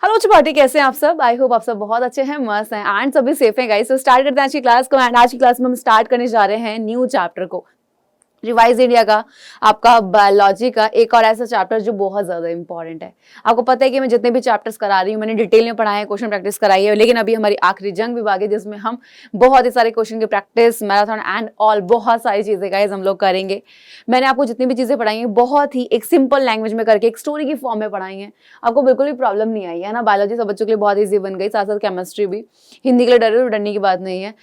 Hello चिपाटी, कैसे हैं आप सब? आई होप आप सब बहुत अच्छे हैं, मस्त हैं एंड सभी सेफ हैं गाइस। तो स्टार्ट करते हैं आज की क्लास को। एंड आज की क्लास में हम स्टार्ट करने जा रहे हैं न्यू चैप्टर को, रिवाइज इंडिया का, आपका बायोलॉजी का एक और ऐसा चैप्टर जो बहुत ज्यादा इंपॉर्टेंट है। आपको पता है कि मैं जितने भी चैप्टर्स करा रही हूँ मैंने डिटेल में पढ़ाया है, क्वेश्चन प्रैक्टिस कराई है, लेकिन अभी हमारी आखिरी जंग विभाग है जिसमें हम बहुत ही सारे क्वेश्चन की प्रैक्टिस, मैराथन एंड ऑल बहुत सारी चीजें गाइस हम लोग करेंगे। मैंने आपको जितनी भी चीजें पढ़ाई हैं बहुत ही एक सिंपल लैंग्वेज में करके एक स्टोरी की फॉर्म में पढ़ाई है। आपको बिल्कुल भी प्रॉब्लम नहीं आई है ना। बायोलॉजी सब बच्चों के लिए बहुत ईजी बन गई, साथ साथ केमिस्ट्री भी। हिंदी के लिए डरने की बात नहीं है।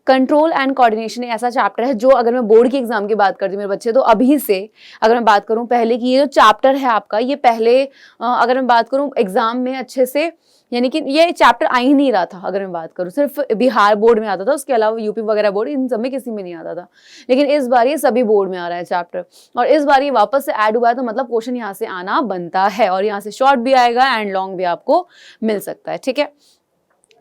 कंट्रोल एंड कोऑर्डिनेशन ऐसा चैप्टर है जो, अगर मैं बोर्ड की एग्जाम की बात करती हूँ मेरे बच्चे, तो अभी से अगर मैं बात करूँ पहले की, ये जो चैप्टर है आपका, ये पहले अगर मैं बात करूँ एग्जाम में अच्छे से, यानी कि ये चैप्टर आ ही नहीं रहा था। अगर मैं बात करूँ सिर्फ बिहार बोर्ड में आता था, उसके अलावा यूपी वगैरह बोर्ड इन सब में किसी में नहीं आता था, लेकिन इस बार ये सभी बोर्ड में आ रहा है चैप्टर। और इस बार ये वापस से ऐड हुआ है, तो मतलब क्वेश्चन यहाँ से आना बनता है, और यहाँ से शॉर्ट भी आएगा एंड लॉन्ग भी आपको मिल सकता है। ठीक है,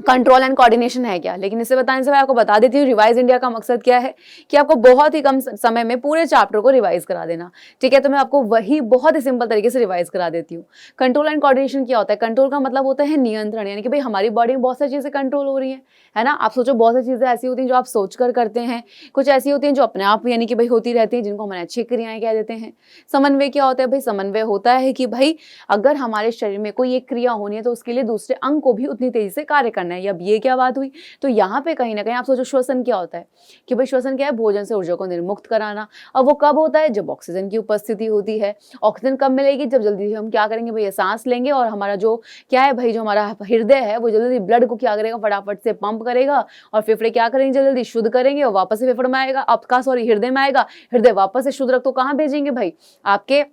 कंट्रोल एंड कोऑर्डिनेशन है क्या, लेकिन इससे बताने से मैं आपको बता देती हूँ रिवाइज इंडिया का मकसद क्या है कि आपको बहुत ही कम समय में पूरे चैप्टर को रिवाइज करा देना। ठीक है, तो मैं आपको वही बहुत ही सिंपल तरीके से रिवाइज करा देती हूँ। कंट्रोल एंड कोऑर्डिनेशन क्या होता है? कंट्रोल का मतलब होता है नियंत्रण, यानी कि भाई हमारी बॉडी में बहुत सारी चीजें कंट्रोल हो रही है ना। आप सोचो, बहुत सारी चीजें ऐसी होती हैं जो आप सोच कर करते हैं, कुछ ऐसी होती हैं जो अपने आप यानी कि भाई होती रहती है, जिनको हम अच्छी क्रियाएं कह देते हैं। समन्वय क्या होता है? भाई समन्वय होता है कि भाई अगर हमारे शरीर में कोई एक क्रिया होनी है तो उसके लिए दूसरे अंग को भी उतनी तेजी से कार्य करना है। अब ये क्या बात हुई? तो यहाँ पे कहीं ना कहीं आप सोचो, श्वसन क्या होता है कि भाई श्वसन क्या है? भोजन से ऊर्जा को निर्मुक्त कराना। अब वो कब होता है? जब ऑक्सीजन की उपस्थिति होती है। ऑक्सीजन कब मिलेगी? जब जल्दी हम क्या करेंगे भैया, सांस लेंगे, और हमारा जो क्या है भाई, जो हमारा हृदय है वो जल्दी ब्लड को क्या करेगा, फटाफट से पंप करेगा, और फेफड़े क्या करेंगे, जल्दी शुद्ध करेंगे, और वापस से फेफड़े में आएगा, आपका सॉरी हृदय में आएगा, हृदय वापस से शुद्ध रक्त को कहाँ भेजेंगे भाई? आपके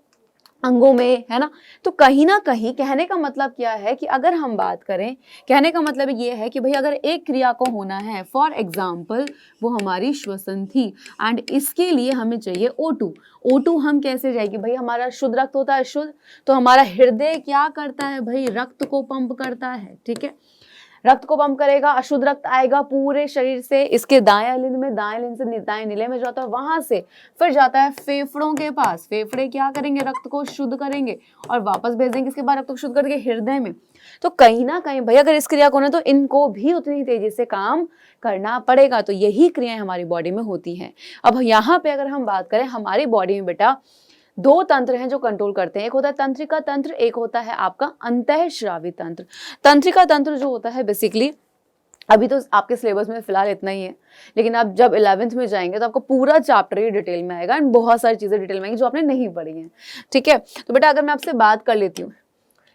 अंगों में, है ना। तो कहीं ना कहीं कहने का मतलब क्या है कि अगर हम बात करें, कहने का मतलब ये है कि भाई अगर एक क्रिया को होना है, फॉर एग्जाम्पल वो हमारी श्वसन थी, एंड इसके लिए हमें चाहिए O2। O2 हम कैसे जाएगी भाई? हमारा शुद्ध रक्त होता है शुद्ध, तो हमारा हृदय क्या करता है भाई? रक्त को पंप करता है। ठीक है, रक्त को पंप करेगा, अशुद्ध रक्त आएगा पूरे शरीर से इसके दाएं लिंब में, दाएं लिंब से दाएं नीले में जाता है, वहां से फिर जाता है फेफड़ों के पास। फेफड़े क्या करेंगे? रक्त को शुद्ध करेंगे और वापस भेज देंगे इसके बाद रक्त को शुद्ध करके हृदय में। तो कहीं ना कहीं भाई अगर इस क्रिया को ना, तो इनको भी उतनी तेजी से काम करना पड़ेगा। तो यही क्रियाएं हमारी बॉडी में होती हैं। अब यहाँ पे अगर हम बात करें हमारी बॉडी में बेटा दो तंत्र हैं जो कंट्रोल करते हैं, एक होता है तंत्रिका तंत्र, एक होता है आपका अंतःस्रावी तंत्र। तंत्रिका तंत्र जो होता है बेसिकली, अभी तो आपके सिलेबस में फिलहाल इतना ही है, लेकिन आप जब 11th में जाएंगे तो आपको पूरा चैप्टर ये डिटेल में आएगा, एंड बहुत सारी चीजें डिटेल में आएंगी जो आपने नहीं पढ़ी हैं। ठीक है, तो बेटा अगर मैं आपसे बात कर लेती हूँ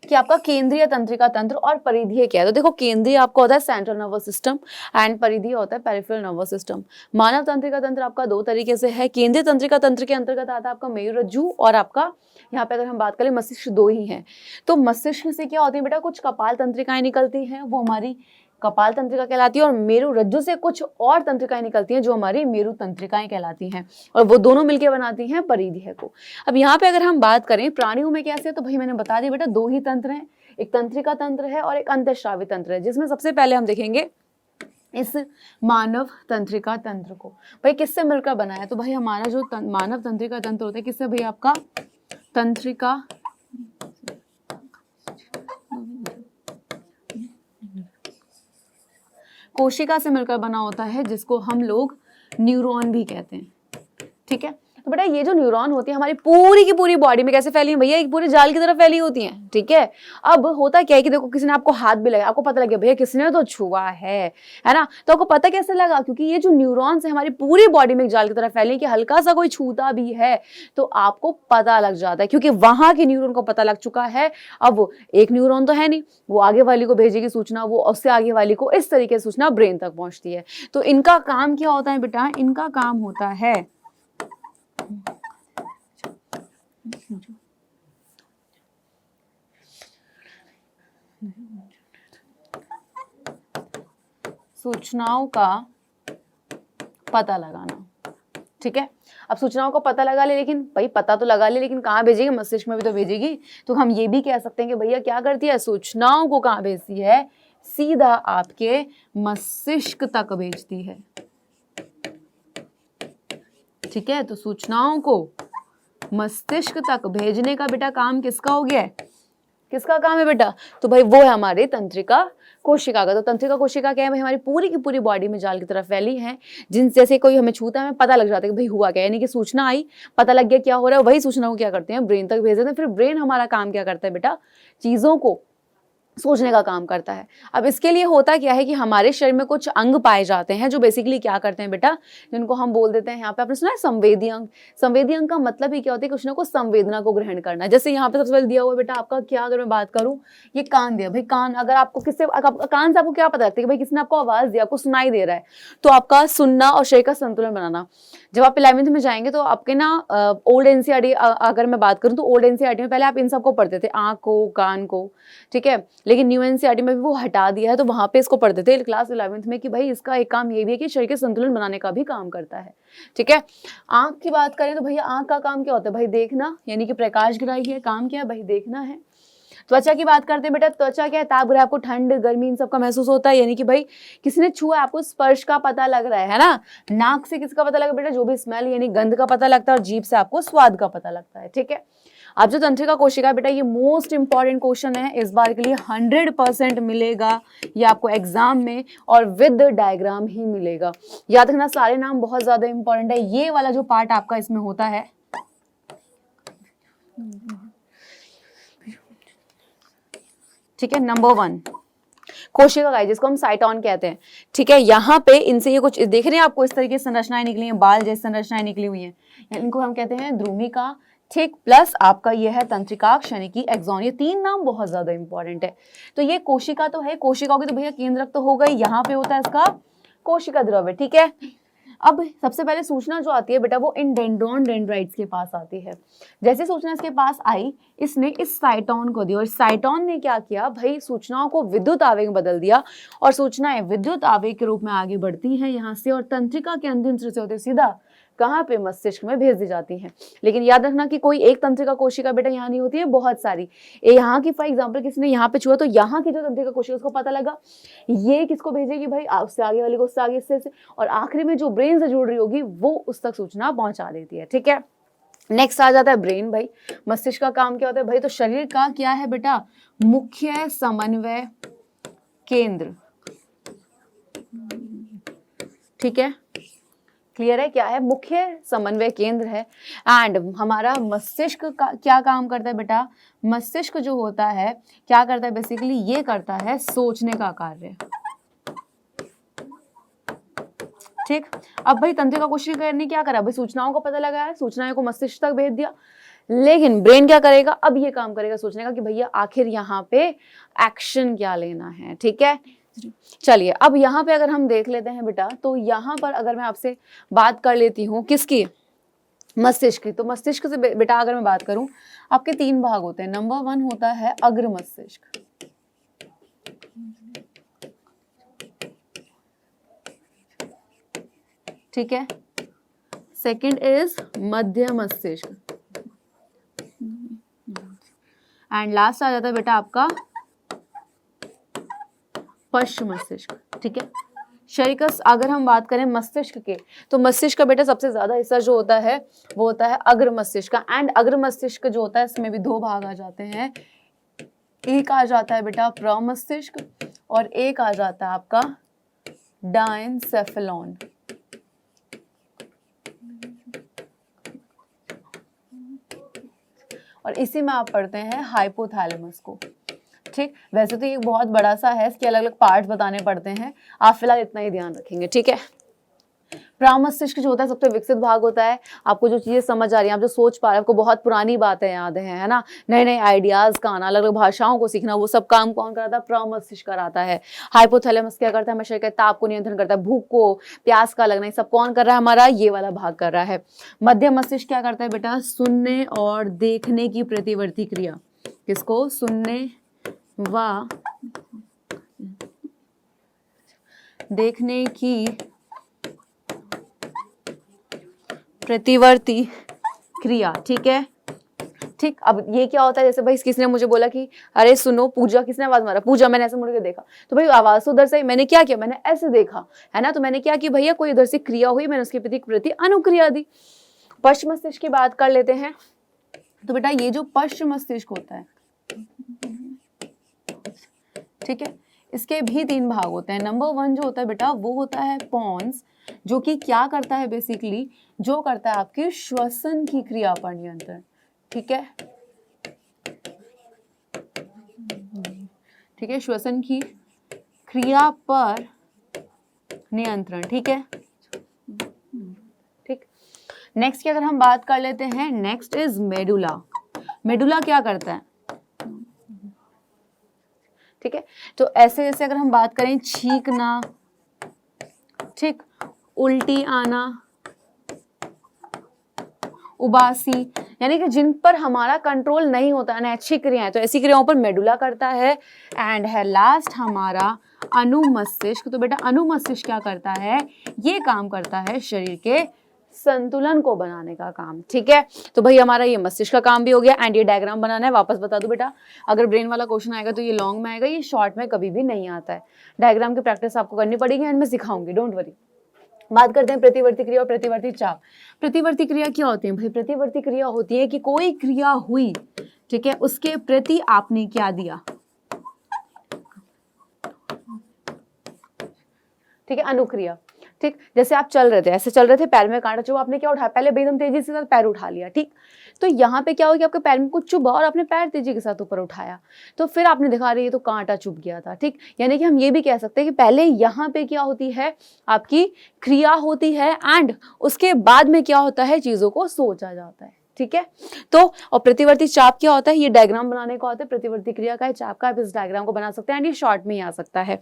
कि आपका केंद्रीय तंत्रिका तंत्र और परिधीय क्या है, तो देखो केंद्रीय आपका होता है सेंट्रल नर्वस सिस्टम, एंड परिधीय होता है पेरिफेरल नर्वस सिस्टम। मानव तंत्रिका तंत्र आपका दो तरीके से है। केंद्रीय तंत्रिका तंत्र के अंतर्गत आता है आपका मेरुरज्जु, और आपका यहाँ पे अगर हम बात करें मस्तिष्क, दो ही है। तो मस्तिष्क से क्या होती है बेटा? कुछ कपाल तंत्रिकाएं निकलती हैं, वो हमारी कपाल तंत्रिका कहलाती है, और मेरु रज्जु से कुछ और तंत्रिकाएं निकलती हैं जो हमारी मेरु तंत्रिकाएं कहलाती हैं, और वो दोनों मिलकर बनाती हैं परिधीय को। अब यहाँ पे अगर हम बात करें प्राणियों में कैसे है, तो भाई मैंने बता दिया बेटा, दो ही तंत्र हैं, एक तंत्रिका तंत्र है और एक अंतःस्रावी तंत्र है, जिसमें सबसे पहले हम देखेंगे इस मानव तंत्रिका तंत्र को। भाई किससे मिलकर बना है? तो भाई हमारा जो मानव तंत्रिका तंत्र होता है, किससे भाई? आपका तंत्रिका कोशिका से मिलकर बना होता है, जिसको हम लोग न्यूरॉन भी कहते हैं। ठीक है, तो बेटा ये जो न्यूरॉन होती है हमारी पूरी की पूरी बॉडी में कैसे फैली है भैया? एक पूरे जाल की तरह फैली होती हैं। ठीक है, अब होता क्या है कि देखो किसी ने आपको हाथ भी लगाया, आपको पता लगे भैया किसी ने तो छुआ है ना। तो आपको पता कैसे लगा? क्योंकि ये जो न्यूरॉन्स है हमारी पूरी बॉडी में एक जाल की तरह फैली, कि हल्का सा कोई छूता भी है तो आपको पता लग जाता है, क्योंकि वहां के न्यूरॉन को पता लग चुका है। अब वो एक न्यूरॉन तो है नहीं, वो आगे वाली को भेजेगी सूचना, वो उससे आगे वाली को, इस तरीके से सूचना ब्रेन तक पहुंचती है। तो इनका काम क्या होता है बेटा? इनका काम होता है सूचनाओं का पता लगाना। ठीक है, अब सूचनाओं का पता लगा ले, लेकिन भाई पता तो लगा ले, लेकिन कहाँ भेजेगी? मस्तिष्क में भी तो भेजेगी। तो हम ये भी कह सकते हैं कि भैया क्या करती है? सूचनाओं को कहाँ भेजती है? सीधा आपके मस्तिष्क तक भेजती है। ठीक है, तो सूचनाओं को मस्तिष्क तक भेजने का बेटा काम किसका हो गया है? किसका काम है बेटा? तो भाई वो है हमारे तंत्रिका कोशिका का। तो तंत्रिका कोशिका क्या है भाई? हमारी पूरी की पूरी बॉडी में जाल की तरह फैली है, जिन जैसे कोई हमें छूता है हमें पता लग जाता है कि भाई हुआ क्या, यानी कि सूचना आई, पता लग गया क्या हो रहा है, वही सूचना को क्या करते हैं ब्रेन तक भेज देते हैं। फिर ब्रेन हमारा काम क्या करता है बेटा? चीजों को सोचने का काम करता है। अब इसके लिए होता क्या है कि हमारे शरीर में कुछ अंग पाए जाते हैं जो बेसिकली क्या करते हैं बेटा, जिनको हम बोल देते हैं यहाँ पे, आपने सुना है संवेदी अंग। संवेदी अंग का मतलब ही क्या होता है? कुछ ना कुछ संवेदना को ग्रहण करना। जैसे यहाँ पे सबसे पहले दिया हुआ है बेटा आपका क्या, अगर मैं बात करूँ, ये कान दिया भाई। कान, अगर आपको किससे, कान से आपको क्या पता लगता है कि भाई किसने आपको आवाज दिया, आपको सुनाई दे रहा है, तो आपका सुनना और शरीर का संतुलन बनाना। जब आप 11वीं में जाएंगे तो आपके ना ओल्ड एनसीईआरटी अगर मैं बात करूँ तो ओल्ड एनसीईआरटी में पहले आप इन सबको पढ़ते थे, आंख को, कान को, ठीक है। लेकिन न्यू एनसीईआरटी में भी वो हटा दिया है, तो वहां पे इसको पढ़ते थे क्लास 11वीं में कि भाई इसका एक काम ये भी है कि शरीर के संतुलन बनाने का भी काम करता है, ठीक है। आंख की बात करें तो भैया आंख का काम क्या होता है भाई? देखना, यानी कि प्रकाश ग्राही है, काम क्या है भाई? देखना है। त्वचा की बात करते हैं बेटा, त्वचा क्या है? ताप ग्रह, आपको ठंड गर्मी इन सब का महसूस होता है, यानी कि भाई किसी ने छुआ, आपको स्पर्श का पता लग रहा है ना। नाक से किसका पता लगा बेटा? जो भी स्मेल यानी गंध का पता लगता है, और जीभ से आपको स्वाद का पता लगता है, ठीक है। अब जो तंत्रिका कोशिका बेटा, ये मोस्ट इंपॉर्टेंट क्वेश्चन है इस बार के लिए, 100% मिलेगा ये आपको एग्जाम में, और विद डायग्राम ही मिलेगा। याद रखना सारे नाम बहुत ज्यादा इंपॉर्टेंट है। ये वाला जो पार्ट आपका इसमें होता है, ठीक है, नंबर 1 कोशिका गाइस, जिसको हम साइटोन कहते हैं, ठीक है। यहाँ पे इनसे ये कुछ देख रहे हैं आपको, इस तरीके से संरचनाएं निकली हैं, बाल जैसी संरचनाएं निकली हुई हैं, इनको हम कहते हैं ध्रुमिका, ठीक। प्लस आपका ये है तंत्रिका, क्षणिकी, एक्सॉन। ये 3 नाम बहुत ज्यादा इंपॉर्टेंट है। तो ये कोशिका तो है, कोशिका होगी तो भैया केंद्रक तो हो गई, यहाँ पे होता है इसका कोशिका द्रव्य, ठीक है। अब सबसे पहले सूचना जो आती है बेटा वो इन डेंड्रॉन डेंड्राइट्स के पास आती है। जैसे सूचना इसके पास आई, इसने इस साइटोन को दी, और साइटोन ने क्या किया भाई? सूचनाओं को विद्युत आवेग में बदल दिया, और सूचनाएं विद्युत आवेग के रूप में आगे बढ़ती हैं यहाँ से, और तंत्रिका के अंतिम सिरे से होते सीधा कहाँ पे? मस्तिष्क में भेज दी जाती हैं। लेकिन याद रखना कि कोई एक तंत्रिका कोशिका बेटा यहाँ नहीं होती है, बहुत सारी। यहाँ की फॉर एग्जांपल किसने यहाँ पे छुआ तो यहाँ की जो तंत्रिका कोशिका उसको पता लगा, ये किसको भेजेगी भाई? उससे आगे वाले को, उससे आगे, इससे, और आखिरी में जो ब्रेन से जुड़ रही होगी वो उस तक सूचना पहुंचा देती है, ठीक है। नेक्स्ट आ जाता है ब्रेन भाई। मस्तिष्क का काम क्या होता है भाई? तो शरीर का क्या है बेटा? मुख्य समन्वय केंद्र, ठीक है, क्लियर है? क्या है? मुख्य समन्वय केंद्र है। एंड हमारा मस्तिष्क का क्या काम करता है बेटा? मस्तिष्क जो होता है क्या करता है बेसिकली? ये करता है सोचने का कार्य, ठीक। अब भाई तंत्रिका कोशिका ने क्या करा भाई? सूचनाओं को पता लगाया, सूचनाओं को मस्तिष्क तक भेज दिया, लेकिन ब्रेन क्या करेगा? अब ये काम करेगा सोचने का कि भैया आखिर यहाँ पे एक्शन क्या लेना है, ठीक है। चलिए अब यहाँ पे अगर हम देख लेते हैं बेटा, तो यहाँ पर अगर मैं आपसे बात कर लेती हूँ किसकी? मस्तिष्क की। तो मस्तिष्क से बेटा अगर मैं बात करूं, आपके 3 भाग होते हैं। नंबर 1 होता है अग्र मस्तिष्क, ठीक है। सेकंड इज मध्य मस्तिष्क, एंड लास्ट आ जाता है बेटा आपका पश्च मस्तिष्क, ठीक है। शरीर का अगर हम बात करें मस्तिष्क के, तो मस्तिष्क का बेटा सबसे ज्यादा हिस्सा जो होता है वो होता है अग्र मस्तिष्क का। एंड अग्र मस्तिष्क जो होता है इसमें भी 2 भाग आ जाते हैं। एक आ जाता है बेटा प्रमस्तिष्क, और एक आ जाता है आपका डायनसेफेलॉन, और इसी में आप पढ़ते हैं हाइपोथैलेमस को, ठीक। वैसे तो ये बहुत बड़ा सा है, इसके अलग अलग पार्ट्स बताने पड़ते हैं, आप फिलहाल इतना ही ध्यान रखेंगे, ठीक है। प्रमस्तिष्क जो होता है सबसे विकसित भाग होता है। आपको जो चीजें समझ आ रही हैं, आप जो सोच पा रहे हैं, आपको बहुत पुरानी बातें याद है ना, नए नए आइडियाज का आना, अलग अलग भाषाओं को सीखना, वो सब काम कौन कराता है? प्रमस्तिष्क कराता है। हाइपोथैलेमस क्या करता है? हमेशा कहता है ताप को नियंत्रण करता है, भूख को, प्यास का लगना, ये सब कौन कर रहा है? हमारा ये वाला भाग कर रहा है। मध्य मस्तिष्क क्या करता है बेटा? सुनने और देखने की प्रतिवर्ती क्रिया। किसको? सुनने व देखने की प्रतिवर्ती क्रिया, ठीक है, ठीक। अब ये क्या होता है? जैसे भाई किसने मुझे बोला कि अरे सुनो पूजा, किसने आवाज मारा? पूजा। मैंने ऐसे मुड़ के देखा, तो भाई आवाज तो उधर से, मैंने क्या किया? मैंने ऐसे देखा, है ना, तो मैंने क्या किया भैया? कोई उधर से क्रिया हुई, मैंने उसके प्रति अनुक्रिया दी। पश्च मस्तिष्क की बात कर लेते हैं। तो बेटा ये जो पश्च मस्तिष्क होता है, ठीक है। इसके भी 3 भाग होते हैं। नंबर 1 जो होता है बेटा वो होता है पॉन्स, जो कि क्या करता है बेसिकली, जो करता है आपके श्वसन की क्रिया पर नियंत्रण। ठीक है, ठीक है, श्वसन की क्रिया पर नियंत्रण। ठीक है, ठीक। नेक्स्ट की अगर हम बात कर लेते हैं, नेक्स्ट इज मेडुला। मेडुला क्या करता है? ठीक है, तो ऐसे जैसे अगर हम बात करें छींकना, ठीक, उल्टी आना, उबासी, यानी कि जिन पर हमारा कंट्रोल नहीं होता, अनैच्छिक क्रियाएं, तो ऐसी क्रियाओं पर मेडुला करता है। एंड है लास्ट हमारा अनुमस्तिष्क। तो बेटा अनुमस्तिष्क क्या करता है? ये काम करता है शरीर के संतुलन को बनाने का काम। ठीक है, तो भाई हमारा ये मस्तिष्क का काम भी हो गया। एंड ये डायग्राम बनाना है, वापस बता दूं बेटा, अगर ब्रेन वाला क्वेश्चन आएगा तो ये लॉन्ग में आएगा, ये शॉर्ट में कभी भी नहीं आता है। डायग्राम की प्रैक्टिस आपको करनी पड़ेगी एंड मैं सिखाऊंगी, डोंट वरी। बात करते हैं प्रतिवर्ती क्रिया और प्रतिवर्ती चाप। प्रतिवर्ती क्रिया क्या होती है भाई? प्रतिवर्ती क्रिया होती है कि कोई क्रिया हुई, ठीक है, उसके प्रति आपने क्या दिया, ठीक है, अनुक्रिया। ठीक, जैसे आप चल रहे थे, ऐसे चल रहे थे, पैर में कांटा चुभा, आपने क्या उठाया? पहले एकदम तेजी से पैर उठा लिया। ठीक, तो यहाँ पे क्या हो गया, आपके पैर में कुछ चुभा और आपने पैर तेजी के साथ ऊपर उठाया, तो फिर आपने दिखा रही है तो कांटा चुभ गया था। ठीक, यानी कि हम ये भी कह सकते हैं कि पहले यहाँ पे क्या होती है, आपकी क्रिया होती है एंड उसके बाद में क्या होता है, चीजों को सोचा जाता है। ठीक है, तो और प्रतिवर्ती चाप क्या होता है? ये डायग्राम बनाने का होता है, प्रतिवर्ती क्रिया का है, चाप का। आप इस डायग्राम को बना सकते हैं एंड ये शॉर्ट में ही आ सकता है।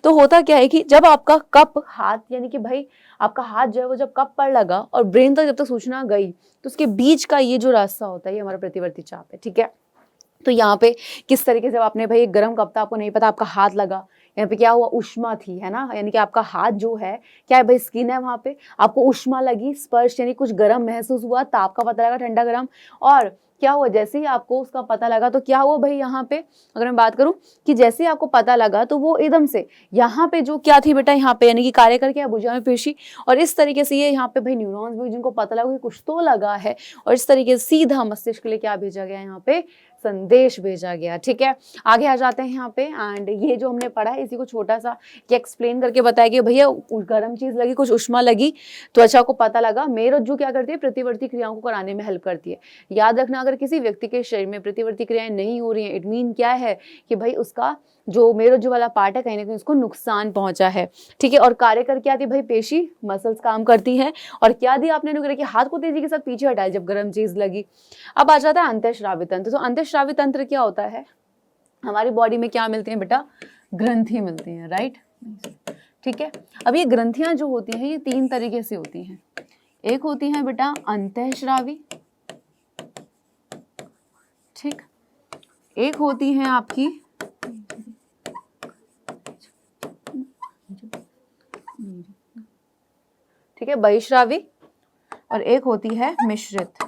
तो होता क्या है कि जब आपका कप हाथ, यानी कि भाई आपका हाथ जो है वो जब कप पर लगा और ब्रेन तक जब तक सूचना गई, तो उसके बीच का ये जो रास्ता होता है ये हमारा प्रतिवर्ती चाप है। ठीक है, तो यहाँ पे किस तरीके से आपने भाई गर्म कप था, आपको नहीं पता, आपका हाथ लगा, यहाँ पे क्या हुआ, उष्मा थी, है ना, यानी कि आपका हाथ जो है क्या है भाई, स्किन है, वहां पे आपको उष्मा लगी, स्पर्श यानी कुछ गर्म महसूस हुआ, ताप का पता लगा, ठंडा गर्म, और क्या हुआ, जैसे ही आपको उसका पता लगा तो क्या हुआ भाई, यहाँ पे अगर मैं बात करूं कि जैसे ही आपको पता लगा तो वो एकदम से यहाँ पे जो क्या थी बेटा, यहाँ पे यानी कि कार्य करके भुजा में पेशी, और इस तरीके से ये यहाँ पे भाई न्यूरॉन्स भी, जिनको पता लगा कि कुछ तो लगा है, और इस तरीके से सीधा मस्तिष्क के लिए क्या भेजा गया, यहाँ पे संदेश भेजा गया। ठीक है, आगे आ जाते हैं यहाँ पे। एंड ये जो हमने पढ़ा है इसी को छोटा सा एक्सप्लेन करके बताया कि भैया गर्म चीज लगी, कुछ उष्मा लगी, त्वचा को पता लगा, मेरुरज्जु क्या करती है, प्रतिवर्ती क्रियाओं को कराने में हेल्प करती है। याद रखना, अगर किसी व्यक्ति के शरीर में प्रतिवर्ती क्रियाएं नहीं हो रही हैं, इट मीन क्या है कि भाई उसका जो मेरुरज्जु वाला पार्ट है कहीं ना कहीं उसको नुकसान पहुंचा है। ठीक है, और कार्य कर क्या आती है भाई, पेशी, मसल्स काम करती हैं, और क्या दिया आपने अनुग्रह कि हाथ को तेजी के साथ पीछे हटाया जब गर्म चीज लगी। अब आ जाता है अंतःस्रावी तंत्र। तो अंतःस्रावी तंत्र क्या होता है, हमारी बॉडी में क्या मिलती है बेटा, ग्रंथि मिलती है, राइट। ठीक है, अब ये ग्रंथियां जो होती हैं ये 3 तरीके से होती हैं। एक होती है बेटा अंतःस्रावी, ठीक, एक होती है आपकी ठीक है बहिश्रावी, और एक होती है मिश्रित।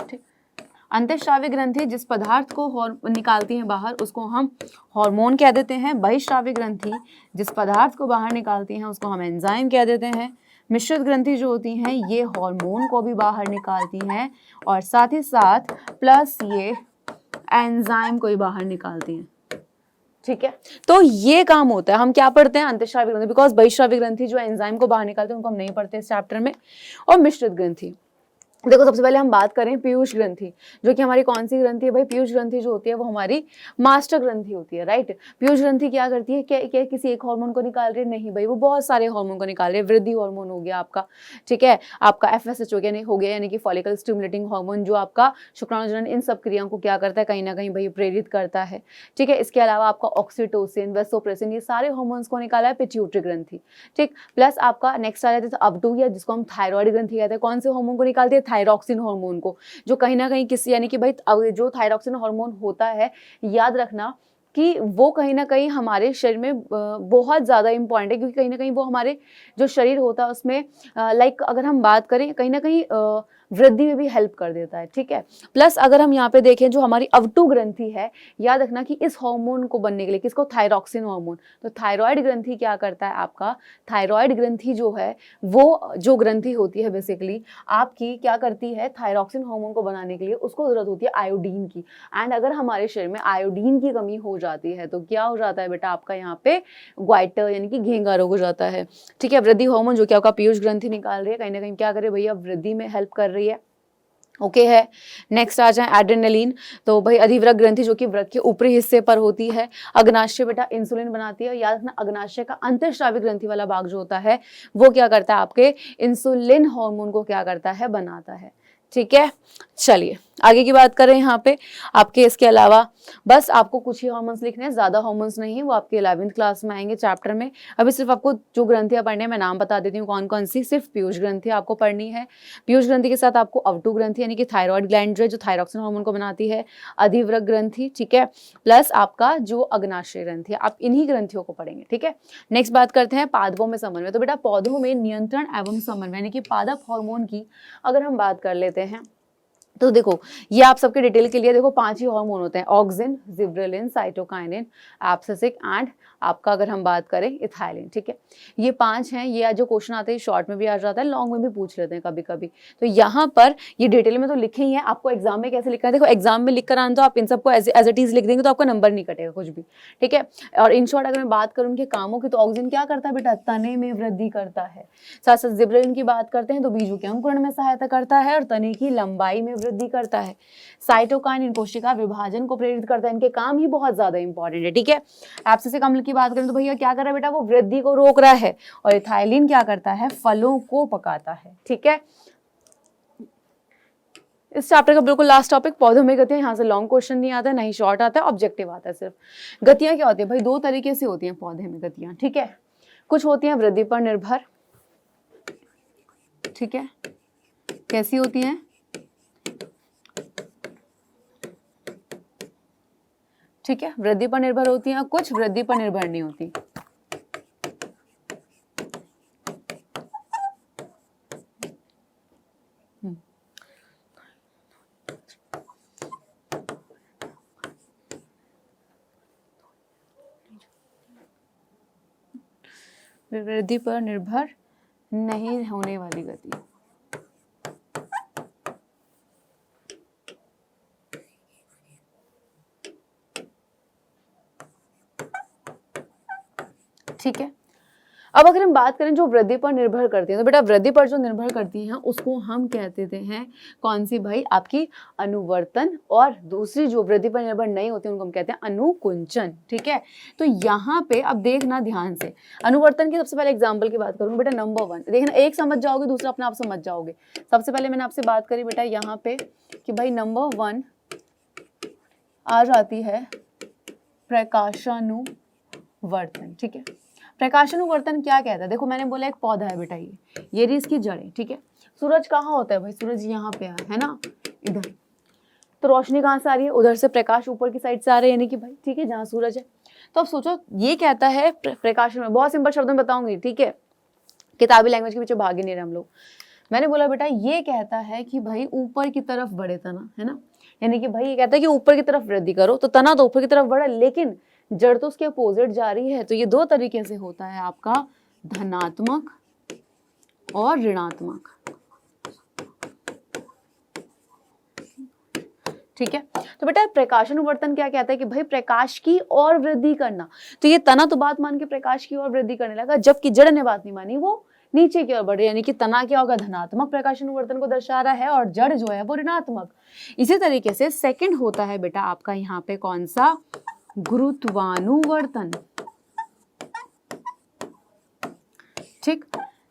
ठीक, अंतःस्रावी ग्रंथि जिस पदार्थ को निकालती है बाहर उसको हम हार्मोन कह देते हैं। बहिश्रावी ग्रंथि जिस पदार्थ को बाहर निकालती हैं उसको हम एंजाइम कह देते हैं। मिश्रित ग्रंथि जो होती हैं ये हार्मोन को भी बाहर निकालती हैं और साथ ही साथ प्लस ये एंजाइम को ही बाहर निकालती हैं। ठीक है, तो ये काम होता है। हम क्या पढ़ते हैं, अंतःस्रावी ग्रंथि, बिकॉज बहिश्रावी ग्रंथि जो एंजाइम को बाहर निकालते हैं उनको हम नहीं पढ़ते इस चैप्टर में। और मिश्रित ग्रंथि, देखो सबसे पहले हम बात करें पीयूष ग्रंथि, जो कि हमारी कौन सी ग्रंथि है भाई, पीयूष ग्रंथि जो होती है वो हमारी मास्टर ग्रंथि होती है, राइट। पीयूष ग्रंथि क्या करती है, क्या किसी एक हार्मोन को निकाल रही है, नहीं भाई, वो बहुत सारे हार्मोन को निकाल रही है। वृद्धि हार्मोन हो गया आपका, ठीक है, आपका FSH हो गया, यानी कि फॉलिकल स्टिमुलेटिंग हार्मोन, जो आपका शुक्राणुजनन इन सब क्रियाओं को क्या करता है, कहीं ना कहीं भाई प्रेरित करता है। ठीक है, इसके अलावा आपका ऑक्सीटोसिन, वेसोप्रेसिन, ये सारे हार्मोन्स को निकाला है पिट्यूटरी ग्रंथि। ठीक, प्लस आपका नेक्स्ट आ जाता है अबडू, या जिसको हम थायराइड ग्रंथि कहते हैं। कौन से हार्मोन को निकालती है, थायरॉक्सिन हार्मोन को, जो कहीं ना कहीं किसी, यानी कि भाई जो थायरॉक्सिन हार्मोन होता है, याद रखना कि वो कहीं ना कहीं हमारे शरीर में बहुत ज़्यादा इंपॉर्टेंट है, क्योंकि कहीं ना कहीं वो हमारे जो शरीर होता है उसमें लाइक अगर हम बात करें कहीं ना कहीं वृद्धि में भी हेल्प कर देता है, ठीक है। प्लस अगर हम यहाँ पे देखें जो हमारी अवटु ग्रंथि है, याद रखना कि इस हार्मोन को बनने के लिए, किसको, थायरॉक्सिन हार्मोन, तो थायराइड ग्रंथि क्या करता है आपका, थायराइड ग्रंथि जो है वो जो ग्रंथि होती है बेसिकली आपकी क्या करती है, थायरॉक्सिन हार्मोन को बनाने के लिए उसको जरूरत होती है आयोडीन की। एंड अगर हमारे शरीर में आयोडीन की कमी हो जाती है तो क्या हो जाता है बेटा, आपका यहाँ पे ग्वाइटर यानी कि घेंगा रोग हो जाता है, ठीक है। वृद्धि हार्मोन जो कि आपका पीयूष ग्रंथि निकाल रही है, कहीं ना कहीं क्या करे भैया, वृद्धि में हेल्प कर रही है, ओके है। नेक्स्ट आ जाए एड्रेनलिन, तो भाई अधिवृक्क ग्रंथि जो कि वृक्क के ऊपरी हिस्से पर होती है। अग्नाशय बेटा इंसुलिन बनाती है, याद रखना अग्नाशय का अंतःस्रावी ग्रंथि वाला भाग जो होता है वो क्या करता है, आपके इंसुलिन हार्मोन को क्या करता है, बनाता है, ठीक है। चलिए आगे की बात करें यहाँ पे आपके, इसके अलावा बस आपको कुछ ही हार्मोन्स लिखने हैं, ज्यादा हार्मोन्स नहीं है, वो आपके 11वीं क्लास में आएंगे चैप्टर में। अभी सिर्फ आपको जो ग्रंथियां पढ़नी है मैं नाम बता देती हूँ कौन कौन सी, सिर्फ पीयूष ग्रंथि आपको पढ़नी है। पीयूष ग्रंथि के साथ आपको अवटु ग्रंथि यानी कि थायराइड ग्लैंड जो है, जो थायरॉक्सिन हार्मोन को बनाती है, अधिवृक्क ग्रंथि, ठीक है, प्लस आपका जो अग्नाशय ग्रंथि है, आप इन्हीं ग्रंथियों को पढ़ेंगे, ठीक है। नेक्स्ट बात करते हैं पादपों में समन्वय, तो बेटा पौधों में नियंत्रण एवं समन्वय यानी कि पादप हार्मोन की अगर हम बात कर लेते हैं तो देखो ये आप सबके डिटेल के लिए देखो 5 ही हार्मोन होते हैं, auxin, gibberellin, cytokinin, abscisic and आपका अगर हम बात करें इथाइलिन, ठीक है। ये 5 हैं, ये जो क्वेश्चन आते हैं शॉर्ट में भी आ जाता है, लॉन्ग में भी पूछ लेते हैं कभी कभी, तो यहाँ पर ये डिटेल में तो लिखे ही है, आपको एग्जाम में कैसे लिखना है, देखो एग्जाम में लिख कर आना तो आप इन सबको एज इट इज लिख देंगे तो आपका नंबर नहीं कटेगा कुछ भी, ठीक है। और इन शॉर्ट अगर मैं बात करूँ उनके कामों की, तो ऑक्सिन क्या करता है बेटा, तने में वृद्धि करता है। साथ साथ जिब्रेलिन की बात करते हैं तो बीजों के अंकुरण में सहायता करता है और तने की लंबाई में वृद्धि करता है। साइटोकाइनिन कोशिका विभाजन को प्रेरित करता है, इनके काम ही बहुत ज्यादा इंपॉर्टेंट है, ठीक है। एब्सिसिक अम्ल की बात करें तो भैया क्या कर रहा है बेटा, वो वृद्धि को रोक रहा है। और इथाइलिन क्या करता है, फलों को पकाता है, ठीक है। इस चैप्टर का बिल्कुल लास्ट टॉपिक पौधों में गतियां, यहाँ से लॉन्ग क्वेश्चन नहीं आता है, नहीं शॉर्ट आता है, ऑब्जेक्टिव आता है सिर्फ। गतियां क्या होती है भाई, 2 तरीके से होती हैं पौधे में गतियां, ठीक है। कुछ होती हैं वृद्धि पर निर्भर, ठीक है, कैसी होती हैं, ठीक है, वृद्धि पर निर्भर होती हैं, कुछ वृद्धि पर निर्भर नहीं होती। वृद्धि पर निर्भर नहीं होने वाली गति, ठीक है। अब अगर हम बात करें जो वृद्धि पर निर्भर करती है, तो बेटा वृद्धि पर जो निर्भर करती हैं उसको हम कहते हैं कौन सी भाई, आपकी अनुवर्तन, और दूसरी जो वृद्धि पर निर्भर नहीं होती उनको हम कहते हैं अनुकुंचन, ठीक है। तो यहाँ पे अब देखना ध्यान से, अनुवर्तन की सबसे पहले एग्जाम्पल की बात करूँ बेटा, नंबर 1 देखना, एक समझ जाओगे दूसरा अपने आप समझ जाओगे। सबसे पहले मैंने आपसे बात करी बेटा यहाँ पे कि भाई नंबर 1 आ जाती है प्रकाशानुवर्तन, ठीक है। प्रकाशानुवर्तन क्या कहता है, देखो मैंने बोला एक पौधा है बेटा, ये रही इसकी जड़ें, ठीक है। सूरज कहाँ होता है भाई, सूरज यहाँ पे है ना, इधर, तो रोशनी कहाँ से आ रही है, उधर से प्रकाश ऊपर की साइड से आ रहा है, यानी कि भाई ठीक है जहाँ सूरज है। तो अब सोचो ये कहता है प्रकाश में, बहुत सिंपल शब्दों में बताऊंगी, ठीक है, किताबी लैंग्वेज के पीछे भागे नहीं रहे हम लोग। मैंने बोला बेटा ये कहता है कि भाई ऊपर की तरफ बढ़े तना, है ना, यानी कि भाई ये कहता है कि ऊपर की तरफ वृद्धि करो, तो तना तो ऊपर की तरफ बढ़ा, लेकिन जड़ तो उसके अपोजिट जा रही है। तो ये 2 तरीके से होता है आपका, धनात्मक और ऋणात्मक, ठीक है। तो बेटा प्रकाशानुवर्तन क्या कहता है कि भाई प्रकाश की और वृद्धि करना, तो ये तना तो बात मान के प्रकाश की और वृद्धि करने लगा, जबकि जड़ ने बात नहीं मानी, वो नीचे की ओर बढ़े, यानी कि तना क्या होगा, धनात्मक प्रकाशानुवर्तन को दर्शा रहा है, और जड़ जो है वो ऋणात्मक। इसी तरीके से सेकंड होता है बेटा आपका यहाँ पे कौन सा, गुरुत्वानुवर्तन, ठीक।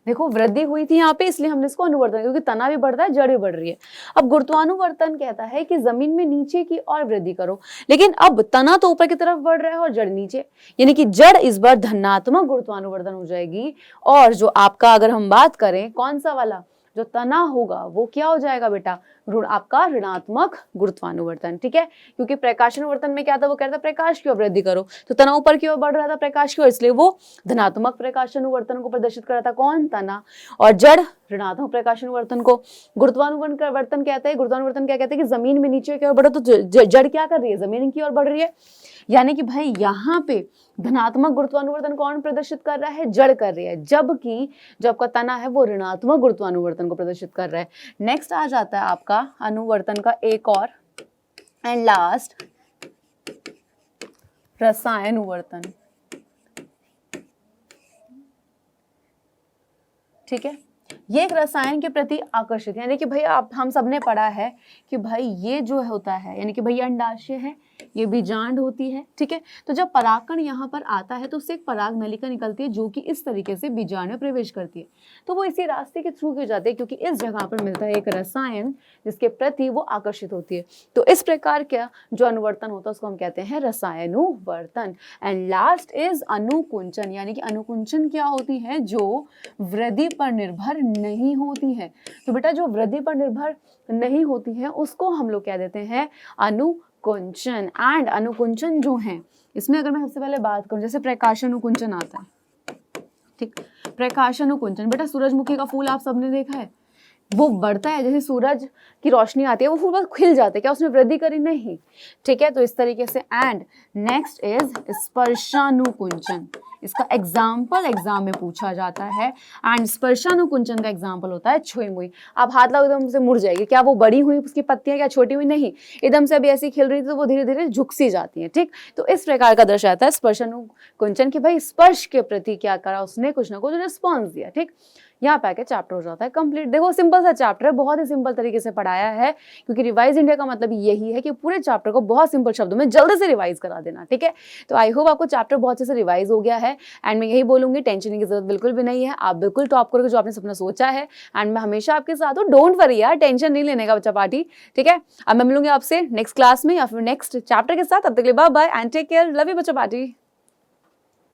देखो वृद्धि हुई थी यहाँ पे, इसलिए हमने इसको अनुवर्तन, क्योंकि तना भी बढ़ रहा है, जड़ भी बढ़ रही है। अब गुरुत्वानुवर्तन कहता है कि जमीन में नीचे की ओर वृद्धि करो, लेकिन अब तना तो ऊपर की तरफ बढ़ रहा है और जड़ नीचे, यानी कि जड़ इस बार धनात्मक गुरुत्वानुवर्तन हो जाएगी, और जो आपका अगर हम बात करें कौन सा वाला, जो तना होगा वो क्या हो जाएगा बेटा, आपका ऋणात्मक गुरुत्वानुवर्तन, ठीक है, क्योंकि प्रकाशानुवर्तन में क्या था, वो कहता है प्रकाश की ओर वृद्धि करो, तो तना ऊपर की ओर बढ़ रहा था प्रकाश की ओर, इसलिए वो धनात्मक प्रकाशानुवर्तन को प्रदर्शित कर रहा था, कौन, तना। और जड़ ऋणात्मक प्रकाशानुवर्तन को। गुरुत्वानुवर्तन कहते हैं, गुरुत्वानुवर्तन क्या कहते हैं कि जमीन में नीचे की ओर बढ़ो, तो जड़ क्या कर रही है, जमीन की ओर बढ़ रही है, यानी कि भाई यहाँ पे धनात्मक गुरुत्वानुवर्तन कौन प्रदर्शित कर रहा है, जड़ कर रही है, जबकि जो आपका तना है वो ऋणात्मक गुरुत्वानुवर्तन को प्रदर्शित कर रहा है। नेक्स्ट आ जाता है आपका अनुवर्तन का एक और एंड लास्ट रसायनुवर्तन, ठीक है। ये एक रसायन के प्रति आकर्षित, यानी कि भाई आप हम सबने पढ़ा है कि भाई ये जो होता है, यानी कि भाई अंडाशय है, ये बीजांड होती है, ठीक है। तो जब परागकण यहाँ पर आता है तो उससे एक पराग नलिका निकलती है जो कि इस तरीके से बीजांड में प्रवेश करती है, तो वो इसी रास्ते के थ्रू की जाती है क्योंकि इस जगह पर मिलता है एक रसायन जिसके प्रति वो आकर्षित होती है। तो इस प्रकार का जो अनुवर्तन होता है उसको हम कहते हैं रसायनुवर्तन। एंड लास्ट इज अनुकुंचन, यानी कि अनुकुंचन क्या होती है, जो वृद्धि पर निर्भर नहीं होती है। तो बेटा जो वृद्धि पर निर्भर नहीं होती है उसको हम लोग कह देते हैं अनुकुंचन। एंड अनुकुंचन जो है, इसमें अगर मैं सबसे पहले बात करूं, जैसे प्रकाशानुकुंचन आता है, ठीक, प्रकाशानुकुंचन, बेटा सूरजमुखी का फूल आप सबने देखा है, वो बढ़ता है, जैसे सूरज की रोशनी आती है वो फूल बस खिल जाते हैं, क्या उसने वृद्धि करी, नहीं, ठीक है। तो इस तरीके से। एंड नेक्स्ट इज स्पर्शानुकुंचन, इसका एग्जाम्पल एग्जाम में पूछा जाता है। एंड स्पर्शानुकुंचन का एग्जाम्पल होता है छुई मुई, आप हाथ लगाओ एकदम से मुड़ जाएगी, क्या वो बड़ी हुई उसकी पत्तियां, क्या छोटी हुई, नहीं, एकदम से अभी ऐसी खिल रही थी तो वो धीरे धीरे झुक सी जाती है, ठीक। तो इस प्रकार का दर्शाता है स्पर्शानुकुंचन कि भाई स्पर्श के प्रति क्या करा उसने, कुछ ना कुछ रिस्पॉन्स दिया, ठीक। यहाँ पे आके चैप्टर हो जाता है कंप्लीट। देखो सिंपल सा चैप्टर है, बहुत ही सिंपल तरीके से पढ़ाया है, क्योंकि रिवाइज इंडिया का मतलब यही है कि पूरे चैप्टर को बहुत सिंपल शब्दों में जल्दी से रिवाइज करा देना, ठीक है। तो आई होप आपको चैप्टर बहुत अच्छे से रिवाइज हो गया है। एंड मैं यही बोलूंगी, टेंशन की जरूरत बिल्कुल भी नहीं है, आप बिल्कुल टॉप करोगे जो आपने सपना सोचा है। एंड मैं हमेशा आपके साथ हूँ, डोंट वरी यार, टेंशन नहीं लेने का बच्चा पार्टी, ठीक है। अब मैं मिलूंगी आपसे नेक्स्ट क्लास में या फिर नेक्स्ट चैप्टर के साथ, तब तक के लिए bye bye and take care, love you बच्चा पार्टी।